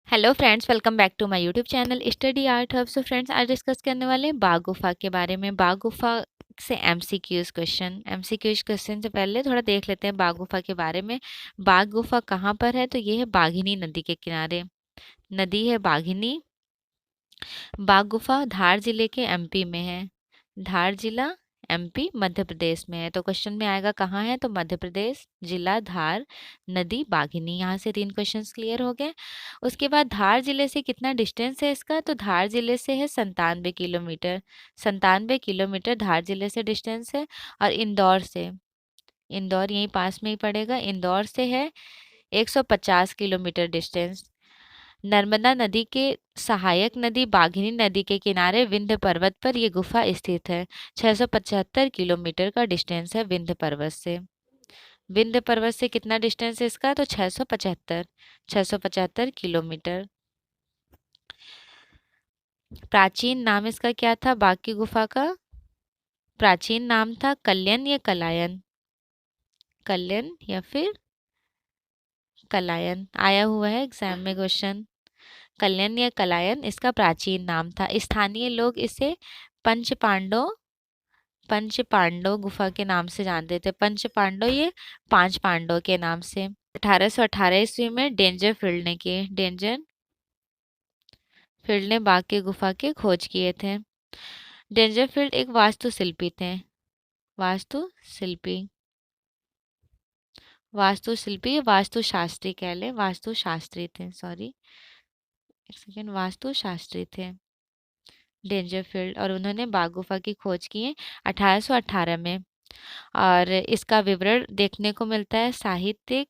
Hello friends, welcome back to my YouTube channel Study Art Hub. So friends, आज discuss करने वाले हैं बाघ गुफा के बारे में। बाघ गुफा से एमसीक्यूज क्वेश्चन से पहले थोड़ा देख लेते हैं बाघ गुफा के बारे में। बाघ गुफा कहाँ पर है? तो ये है बाघिनी नदी के किनारे। नदी है बाघिनी। बाघ गुफा धार जिले के एमपी में है। धार जिला एमपी मध्य प्रदेश में है। तो क्वेश्चन में आएगा कहाँ है? तो मध्य प्रदेश, जिला धार, नदी बाघिनी। यहाँ से 3 क्वेश्चंस क्लियर हो गए। उसके बाद धार जिले से कितना डिस्टेंस है इसका? तो धार जिले से है 97 किलोमीटर। 97 किलोमीटर धार जिले से डिस्टेंस है। और इंदौर यहीं पास में ही पड़ेगा। इंदौर से है 150 किलोमीटर डिस्टेंस। नर्मदा नदी के सहायक नदी बाघिनी नदी के किनारे विंध्य पर्वत पर यह गुफा स्थित है। 675 किलोमीटर का डिस्टेंस है विंध्य पर्वत से। विंध्य पर्वत से कितना डिस्टेंस है इसका? तो 675 किलोमीटर। प्राचीन नाम इसका क्या था बाघ की गुफा का? प्राचीन नाम था कल्याण या कलायन। कल्याण या फिर कलायन आया हुआ है एग्जाम में क्वेश्चन। कल्याण या कलायन इसका प्राचीन नाम था। स्थानीय लोग इसे पंच पांडव गुफा के नाम से जानते थे। पंच पांडव, ये 5 पांडव के नाम से। 1818 ईस्वी में डेंजर फील्ड ने बाघ की गुफा के खोज किए थे। डेंजरफील्ड एक वास्तुशिल्पी थे। वास्तुशिल्पी वास्तुशिल्पी वास्तुशास्त्री कह ले। वास्तुशास्त्री थे, सॉरी एक सेकेंड, वास्तुशास्त्री थे डेंजरफील्ड। और उन्होंने बाघ गुफा की खोज की है 1818 में। और इसका विवरण देखने को मिलता है साहित्यिक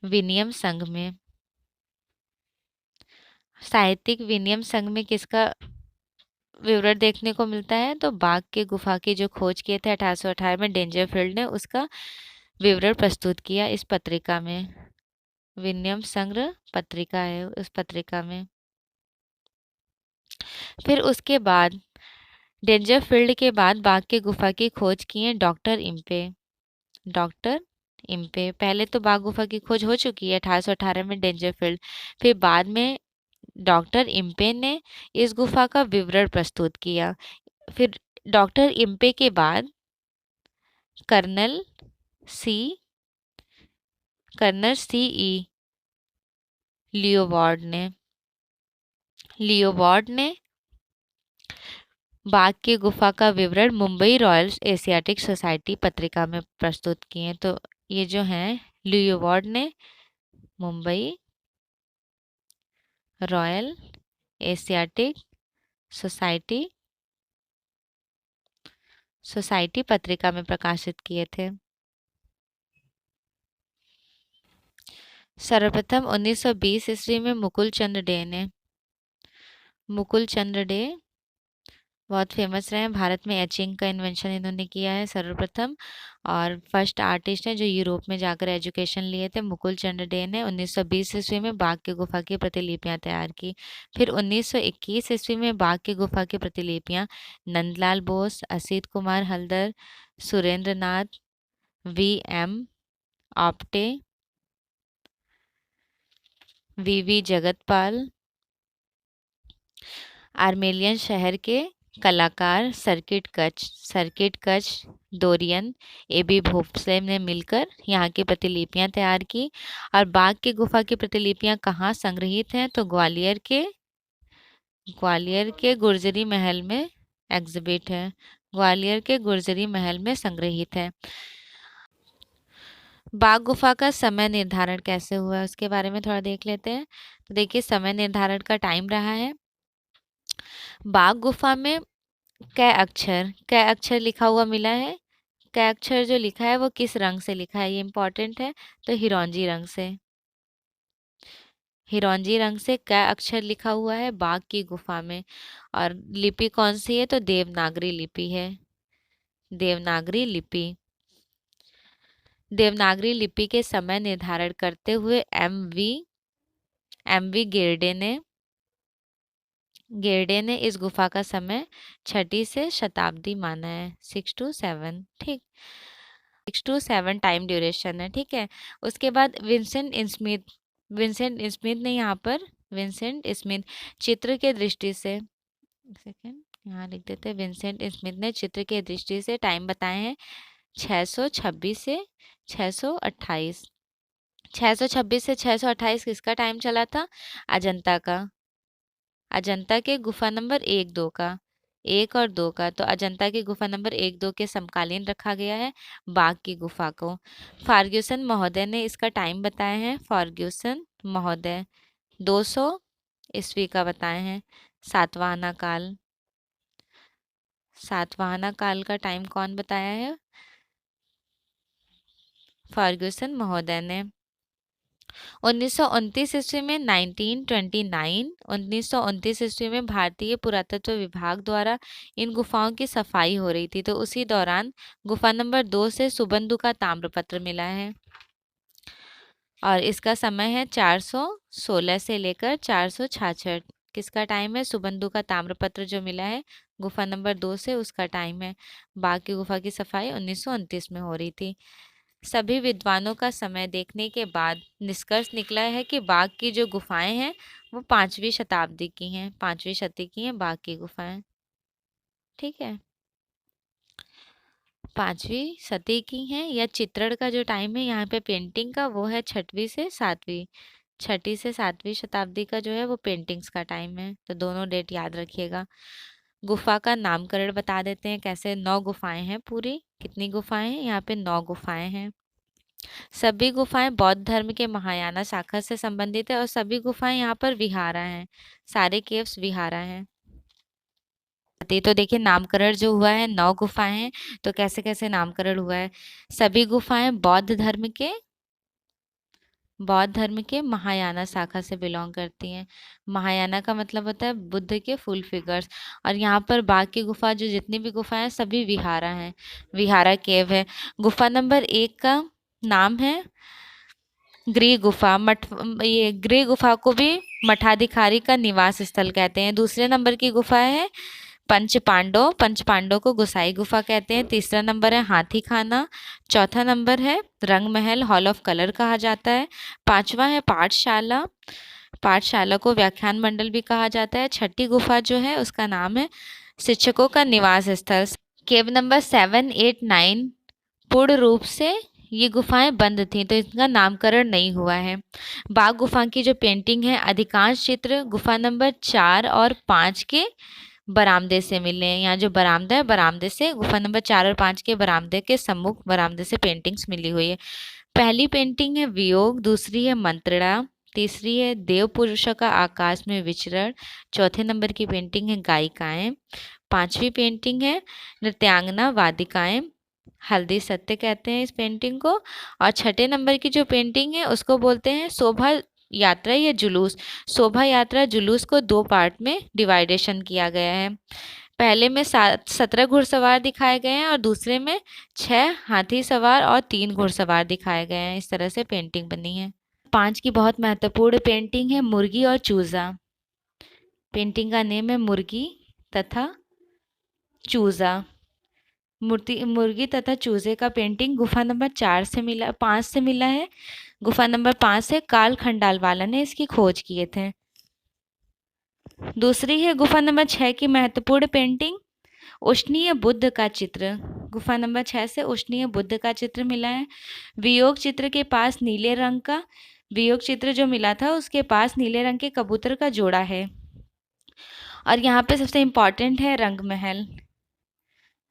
विनिमय संघ में। साहित्यिक विनिमय संघ में किसका विवरण देखने को मिलता है? तो बाघ के गुफा की जो खोज किए थे 1818 में डेंजरफील्ड ने, उसका विवरण प्रस्तुत किया इस पत्रिका में। विनिमय संघ पत्रिका है, उस पत्रिका में। फिर उसके बाद डेंजरफील्ड के बाद बाघ की गुफा की खोज किए डॉक्टर इम्पे। पहले तो बाघ गुफा की खोज हो चुकी है 1818 में डेंजरफील्ड। फिर बाद में डॉक्टर इम्पे ने इस गुफा का विवरण प्रस्तुत किया। फिर डॉक्टर इम्पे के बाद कर्नल सी ई लियोवार्ड ने बाघ की गुफा का विवरण मुंबई रॉयल एशियाटिक सोसाइटी पत्रिका में प्रस्तुत किए। तो ये जो हैं लियोवार्ड ने मुंबई रॉयल एशियाटिक सोसाइटी पत्रिका में प्रकाशित किए थे। सर्वप्रथम 1920 ईस्वी में मुकुल चंद्र डे बहुत फेमस रहे हैं। भारत में एचिंग का इन्वेंशन इन्होंने किया है सर्वप्रथम। और फर्स्ट आर्टिस्ट हैं जो यूरोप में जाकर एजुकेशन लिए थे, मुकुल चंद्र डे ने 1920 ईस्वी में बाघ की गुफा की प्रतिलिपियां तैयार की। फिर 1921 ईस्वी में बाघ की गुफा की प्रतिलिपियां नंदलाल बोस, असित कुमार हल्दर, सुरेंद्र नाथ, VM आप्टे, VV जगतपाल, आर्मेलियन शहर के कलाकार सर्किट कच डोरियन AB भोसले ने मिलकर यहाँ की प्रतिलिपियां तैयार की। और बाघ की गुफा की प्रतिलिपियां कहाँ संग्रहित हैं? तो ग्वालियर के गुर्जरी महल में एग्जिबिट है। ग्वालियर के गुर्जरी महल में संग्रहित है। बाघ गुफा का समय निर्धारण कैसे हुआ उसके बारे में थोड़ा देख लेते हैं। तो देखिए, समय निर्धारण का टाइम रहा है। बाघ गुफा में कै अक्षर लिखा हुआ मिला है। कै अक्षर जो लिखा है वो किस रंग से लिखा है, ये इंपॉर्टेंट है। तो हिरौंजी रंग से कै अक्षर लिखा हुआ है बाघ की गुफा में। और लिपि कौन सी है? तो देवनागरी लिपि है। देवनागरी लिपि के समय निर्धारण करते हुए एमवी गेर्डे ने इस गुफा का समय 6ठी से शताब्दी माना है, 6 to 7, ठीक, 6 to 7 टाइम ड्यूरेशन है, ठीक है। उसके बाद विंसेंट स्मिथ ने यहाँ पर विंसेंट स्मिथ चित्र के दृष्टि से, सेकेंड यहाँ लिख देते हैं, विंसेंट स्मिथ ने चित्र के दृष्टि से टाइम बताए हैं 626 से 628। 626 से 628 किसका टाइम चला था? अजंता का, अजंता के गुफा नंबर 1-2 का, 1 और 2 का। तो अजंता की गुफा नंबर 1-2 के समकालीन रखा गया है बाघ की गुफा को। फार्ग्यूसन महोदय ने इसका टाइम बताया है, फार्ग्यूसन महोदय 200 ईस्वी का बताए हैं। सातवाहना काल, सातवाहना काल का टाइम कौन बताया है? फार्ग्यूसन महोदय ने। 1929 ईस्वी में 1929 ईस्वी में भारतीय पुरातत्व विभाग द्वारा इन गुफाओं की सफाई हो रही थी, तो उसी दौरान गुफा नंबर 2 से सुबंधु का ताम्रपत्र मिला है और इसका समय है 416 से लेकर 466। किसका टाइम है? सुबंधु का ताम्रपत्र जो मिला है गुफा नंबर 2 से, उसका टाइम है। बाघ की गुफा की सफाई 1929 में हो रही थी। सभी विद्वानों का समय देखने के बाद निष्कर्ष निकला है कि बाघ की जो गुफाएं हैं वो 5वीं शताब्दी की हैं, 5वीं शती की हैं बाघ की गुफाएं, ठीक है, 5वीं शती की हैं। या चित्रण का जो टाइम है यहाँ पे पेंटिंग का, वो है 6वीं से 7वीं, 6ठी से 7वीं शताब्दी का जो है वो पेंटिंग्स का टाइम है, तो दोनों डेट याद रखिएगा। गुफा का नामकरण बता देते हैं कैसे। 9 गुफाएं हैं पूरी। कितनी गुफाएं हैं? यहाँ पे 9 गुफाएं हैं। सभी गुफाएं बौद्ध धर्म के महायाना शाखा से संबंधित है और सभी गुफाएं यहाँ पर विहारा हैं, सारे केव्स विहारा हैं। तो देखिए नामकरण जो हुआ है, 9 गुफाएं हैं, तो कैसे कैसे नामकरण हुआ है। सभी गुफाएं बौद्ध धर्म के महायाना शाखा से बिलोंग करती हैं। महायाना का मतलब होता है बुद्ध के फुल फिगर्स। और यहाँ पर बाघ की गुफा जो जितनी भी गुफाएं हैं सभी विहारा हैं, विहारा केव है। गुफा नंबर 1 का नाम है गृह गुफा। ये गृह गुफा को भी मठाधिकारी का निवास स्थल कहते हैं। दूसरे नंबर की गुफा है पंच पांडव को गोसाई गुफा कहते हैं। तीसरा नंबर है हाथी खाना। चौथा नंबर है रंग महल, हॉल ऑफ कलर कहा जाता है। 5वां है पाठशाला को व्याख्यान मंडल भी कहा जाता है। 6ठी गुफा जो है उसका नाम है शिक्षकों का निवास स्थल। केव नंबर 7, 8, 9 पूर्ण रूप से ये गुफाएं बंद थीं, तो इनका नामकरण नहीं हुआ है। बाघ गुफा की जो पेंटिंग है, अधिकांश चित्र गुफा नंबर 4 और 5 के बरामदे से मिले हैं। यहाँ जो बरामदा है, बरामदे से गुफा नंबर 4 और 5 के बरामदे के सम्मुख बरामदे से पेंटिंग्स मिली हुई है। पहली पेंटिंग है वियोग, दूसरी है मंत्रणा, तीसरी है देव पुरुषों का आकाश में विचरण, चौथे नंबर की पेंटिंग है गायिकाएं, 5वीं पेंटिंग है नृत्यांगना वादिकाएं, हल्दी सत्य कहते हैं इस पेंटिंग को। और 6ठे नंबर की जो पेंटिंग है उसको बोलते हैं शोभा यात्रा या जुलूस। शोभा यात्रा जुलूस को 2 पार्ट में डिवाइडेशन किया गया है। पहले में 17 घुड़सवार दिखाए गए हैं और दूसरे में 6 हाथी सवार और 3 घुड़सवार दिखाए गए हैं। इस तरह से पेंटिंग बनी है। 5 की बहुत महत्वपूर्ण पेंटिंग है मुर्गी और चूजा। पेंटिंग का नेम है मुर्गी तथा चूजा। मुर्गी तथा चूजे का पेंटिंग गुफा नंबर 5 से मिला है। गुफा नंबर 5 से काल खंडालवाला ने इसकी खोज किए थे। दूसरी है गुफा नंबर 6 की महत्वपूर्ण पेंटिंग उष्णीय बुद्ध का चित्र। गुफा नंबर 6 से उष्णीय बुद्ध का चित्र मिला है। वियोग चित्र के पास नीले रंग का वियोग चित्र जो मिला था उसके पास नीले रंग के कबूतर का जोड़ा है। और यहाँ पे सबसे इम्पॉर्टेंट है रंग महल।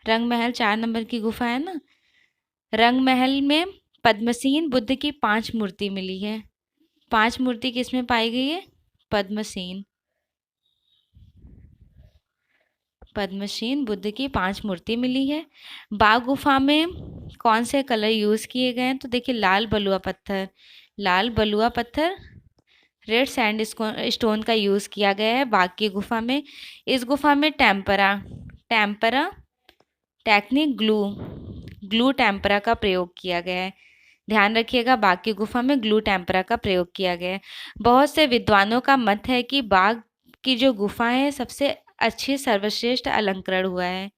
रंग महल 4 नंबर की गुफा है ना। रंग महल में पद्मसीन बुद्ध की 5 मूर्ति मिली है। 5 मूर्ति किसमें पाई गई है? पद्मसीन बुद्ध की 5 मूर्ति मिली है। बाघ गुफा में कौन से कलर यूज किए गए हैं? तो देखिए लाल बलुआ पत्थर रेड सैंड स्टोन का यूज किया गया है बाघ की गुफा में। इस गुफा में टेम्परा टेक्निक ग्लू टेम्परा का प्रयोग किया गया है। ध्यान रखिएगा, बाघ की गुफा में ग्लू टेम्परा का प्रयोग किया गया है। बहुत से विद्वानों का मत है कि बाघ की जो गुफा है सबसे अच्छी सर्वश्रेष्ठ अलंकरण हुआ है।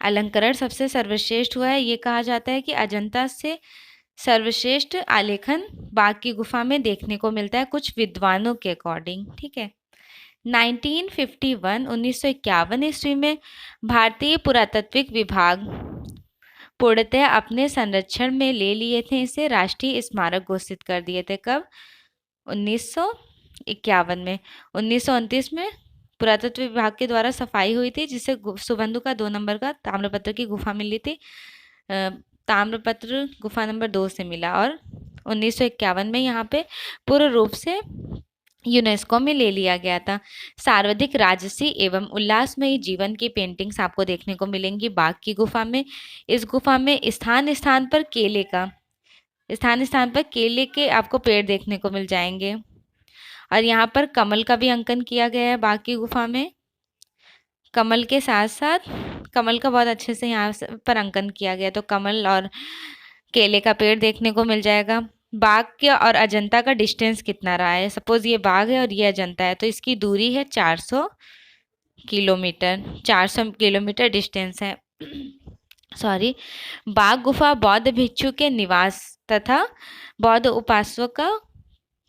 अलंकरण सबसे सर्वश्रेष्ठ हुआ है। ये कहा जाता है कि अजंता से सर्वश्रेष्ठ आलेखन बाघ की गुफा में देखने को मिलता है, कुछ विद्वानों के अकॉर्डिंग। ठीक है। 1951 ईस्वी में भारतीय पुरातात्विक विभाग पूर्णतः अपने संरक्षण में ले लिए थे। इसे राष्ट्रीय स्मारक घोषित कर दिए थे। कब? 1951 में। 1929 में पुरातत्व विभाग के द्वारा सफाई हुई थी, जिससे सुबंधु का 2 नंबर का ताम्रपत्र की गुफा मिली थी। ताम्रपत्र गुफा नंबर 2 से मिला, और 1951 में यहाँ पे पूर्ण रूप से यूनेस्को में ले लिया गया था। सर्वाधिक राजसी एवं उल्लासमयी जीवन की पेंटिंग्स आपको देखने को मिलेंगी बाघ की गुफा में। इस गुफा में स्थान स्थान पर केले के आपको पेड़ देखने को मिल जाएंगे, और यहाँ पर कमल का भी अंकन किया गया है बाघ की गुफा में। कमल के साथ साथ कमल का बहुत अच्छे से यहाँ पर अंकन किया गया, तो कमल और केले का पेड़ देखने को मिल जाएगा। बाघ के और अजंता का डिस्टेंस कितना रहा है? सपोज ये बाघ है और ये अजंता है, तो इसकी दूरी है 400 किलोमीटर। 400 किलोमीटर डिस्टेंस है। सॉरी। बाघ गुफा बौद्ध भिक्षु के निवास तथा बौद्ध उपासकों का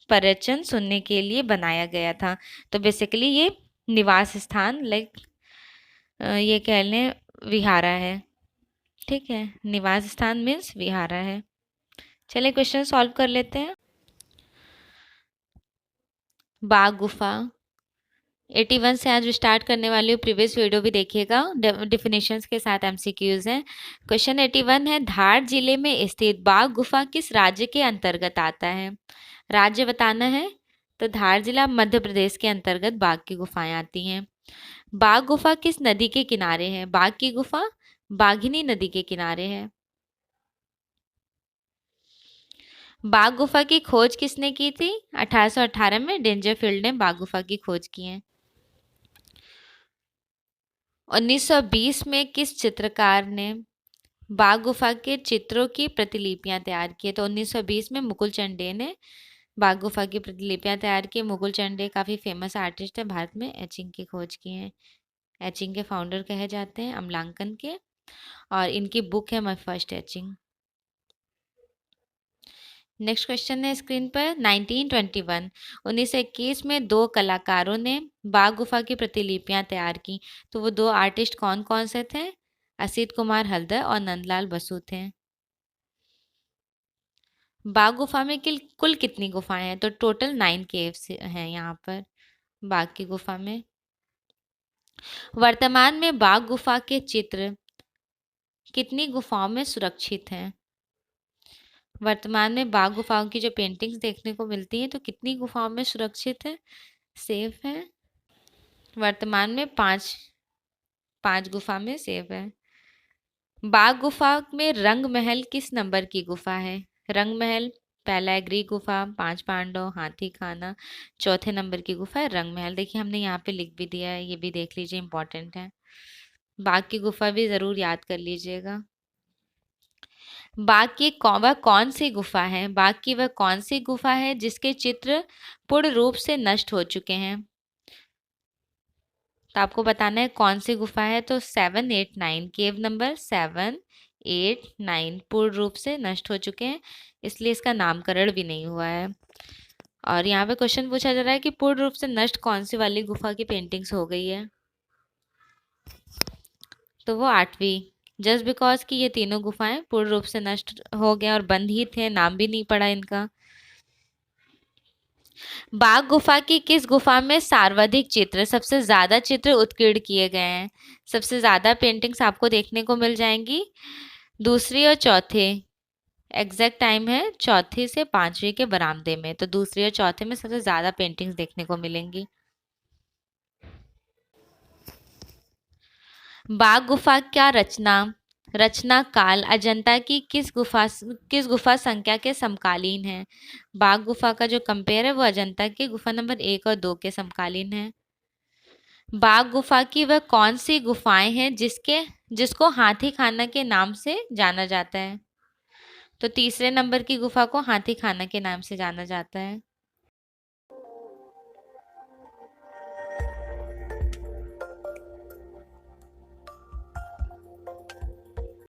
प्रवचन सुनने के लिए बनाया गया था। तो बेसिकली ये निवास स्थान, लाइक ये कह लें विहारा है। ठीक है, निवास स्थान मीन्स विहारा है। चलिए क्वेश्चन सॉल्व कर लेते हैं। बाघ गुफा 81 से आज स्टार्ट करने वाली हूँ, प्रीवियस वीडियो भी देखिएगा, डिफिनेशंस के साथ एमसीक्यूज हैं। क्वेश्चन 81 है, धार जिले में स्थित बाघ गुफा किस राज्य के अंतर्गत आता है? राज्य बताना है। तो धार जिला मध्य प्रदेश के अंतर्गत बाघ की गुफाएं आती हैं। बाघ गुफा किस नदी के किनारे है? बाघ की गुफा बाघिनी नदी के किनारे है। बाघ गुफा की खोज किसने की थी? 1818 में डेंजरफील्ड ने बाघ गुफा की खोज की है। 1920 में किस चित्रकार ने बाघ गुफा के चित्रों की प्रतिलिपियां तैयार की? तो 1920 में मुकुल चंडे ने बाघ गुफा की प्रतिलिपियां तैयार की। मुकुल चंडे काफ़ी फेमस आर्टिस्ट है, भारत में एचिंग की खोज की है। एचिंग के फाउंडर कहे जाते हैं, अम्लांकन के, और इनकी बुक है my first etching. Next question है स्क्रीन पर। 1921 में 2 कलाकारों ने बाघ गुफा की प्रतिलिपियां तैयार की। तो वो 2 आर्टिस्ट कौन कौन से थे? असित कुमार हल्दर और नंदलाल बसु थे। बाघ गुफा में कुल कितनी गुफाएं हैं? तो टोटल 9 केव्स हैं यहाँ पर बाघ की गुफा में। वर्तमान में बाघ गुफा के चित्र कितनी गुफाओं में सुरक्षित हैं? वर्तमान में बाघ गुफाओं की जो पेंटिंग्स देखने को मिलती हैं, तो कितनी गुफाओं में सुरक्षित है, सेफ है? वर्तमान में 5 गुफा में सेफ है। बाघ गुफा में रंग महल किस नंबर की गुफा है? रंग महल पहला है ग्रीक गुफा, 5 पांडव, हाथी खाना, चौथे नंबर की गुफा है रंग महल। देखिए हमने यहाँ पे लिख भी दिया है, ये भी देख लीजिए, इंपॉर्टेंट है। बाघ की गुफा भी ज़रूर याद कर लीजिएगा। बाघ की वह कौन सी गुफा है? बाघ की वह कौन सी गुफा है जिसके चित्र पूर्ण रूप से नष्ट हो चुके हैं? तो आपको बताना है कौन सी गुफा है। तो 7, 8, 9, केव नंबर 7, 8, 9 पूर्ण रूप से नष्ट हो चुके हैं, इसलिए इसका नामकरण भी नहीं हुआ है। और यहाँ पे क्वेश्चन पूछा जा रहा है कि पूर्ण रूप से नष्ट कौन सी वाली गुफा की पेंटिंग्स हो गई है? तो वो 8वीं, जस्ट बिकॉज कि ये तीनों गुफाएं पूर्ण रूप से नष्ट हो गए और बंद ही थे, नाम भी नहीं पड़ा इनका। बाघ गुफा की किस गुफा में सर्वाधिक चित्र, सबसे ज्यादा चित्र उत्कीर्ण किए गए हैं? सबसे ज्यादा पेंटिंग्स आपको देखने को मिल जाएंगी दूसरी और चौथे। एग्जैक्ट टाइम है चौथी से 5वीं के बरामदे में, तो दूसरी और चौथे में सबसे ज्यादा पेंटिंग्स देखने को मिलेंगी। बाघ गुफा का रचना काल अजंता की किस गुफा संख्या के समकालीन है? बाघ गुफा का जो कंपेयर है वो अजंता की गुफा नंबर 1 और 2 के समकालीन है। बाघ गुफा की वह कौन सी गुफाएं हैं जिसको हाथी खाना के नाम से जाना जाता है? तो तीसरे नंबर की गुफा को हाथी खाना के नाम से जाना जाता है।